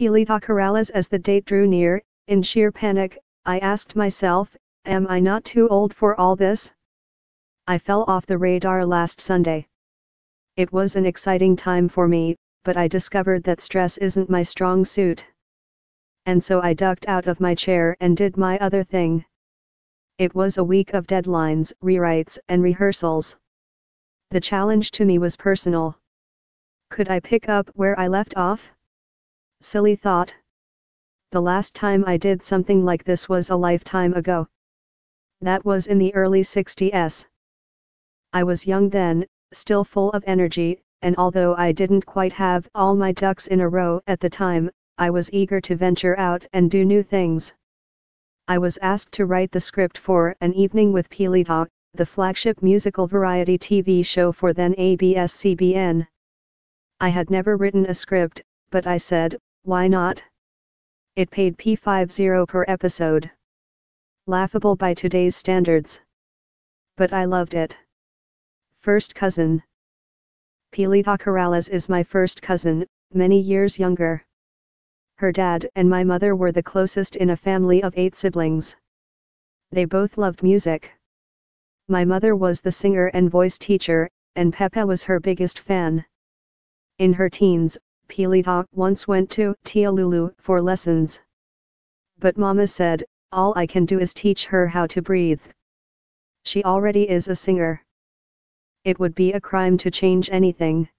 Pilita as the date drew near. In sheer panic, I asked myself, am I not too old for all this? I fell off the radar last Sunday. It was an exciting time for me, but I discovered that stress isn't my strong suit. And so I ducked out of my chair and did my other thing. It was a week of deadlines, rewrites, and rehearsals. The challenge to me was personal. Could I pick up where I left off? Silly thought. The last time I did something like this was a lifetime ago. That was in the early 60s. I was young then, still full of energy, and although I didn't quite have all my ducks in a row at the time, I was eager to venture out and do new things. I was asked to write the script for An Evening with Pilita, the flagship musical variety TV show for then ABS-CBN. I had never written a script, but I said, why not? It paid $50 per episode. Laughable by today's standards. But I loved it. First cousin. Pilita is my first cousin, many years younger. Her dad and my mother were the closest in a family of 8 siblings. They both loved music. My mother was the singer and voice teacher, and Pepe was her biggest fan. In her teens, Pilita once went to Tia Lulu for lessons. But Mama said, all I can do is teach her how to breathe. She already is a singer. It would be a crime to change anything.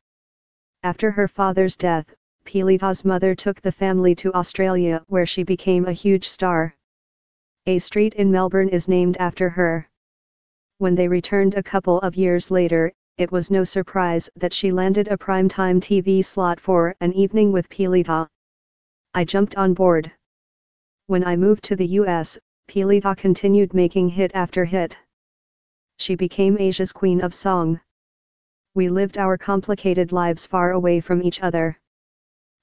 After her father's death, Pilita's mother took the family to Australia where she became a huge star. A street in Melbourne is named after her. When they returned a couple of years later, it was no surprise that she landed a primetime TV slot for An Evening with Pilita. I jumped on board. When I moved to the US, Pilita continued making hit after hit. She became Asia's queen of song. We lived our complicated lives far away from each other.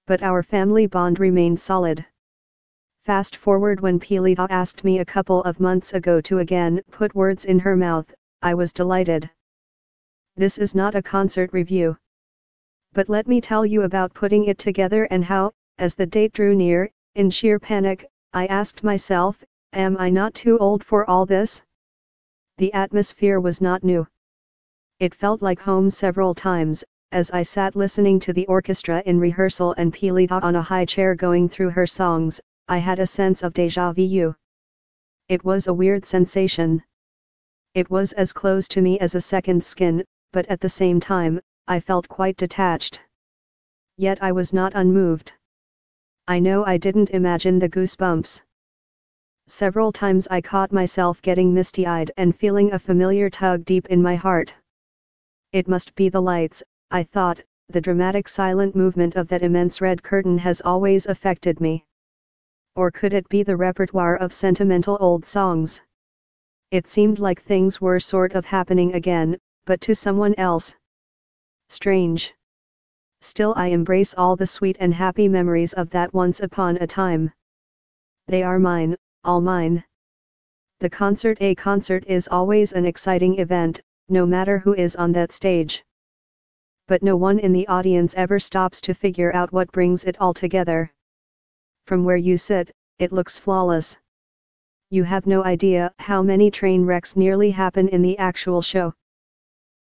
But our family bond remained solid. Fast forward when Pilita asked me a couple of months ago to again put words in her mouth, I was delighted. This is not a concert review. But let me tell you about putting it together and how, as the date drew near, in sheer panic, I asked myself, am I not too old for all this? The atmosphere was not new. It felt like home several times, as I sat listening to the orchestra in rehearsal and Pilita on a high chair going through her songs, I had a sense of déjà vu. It was a weird sensation. It was as close to me as a second skin, but at the same time, I felt quite detached. Yet I was not unmoved. I know I didn't imagine the goosebumps. Several times I caught myself getting misty-eyed and feeling a familiar tug deep in my heart. It must be the lights, I thought, the dramatic silent movement of that immense red curtain has always affected me. Or could it be the repertoire of sentimental old songs? It seemed like things were sort of happening again, but to someone else. Strange. Still I embrace all the sweet and happy memories of that once upon a time. They are mine, all mine. A concert is always an exciting event, no matter who is on that stage. But no one in the audience ever stops to figure out what brings it all together. From where you sit, it looks flawless. You have no idea how many train wrecks nearly happen in the actual show.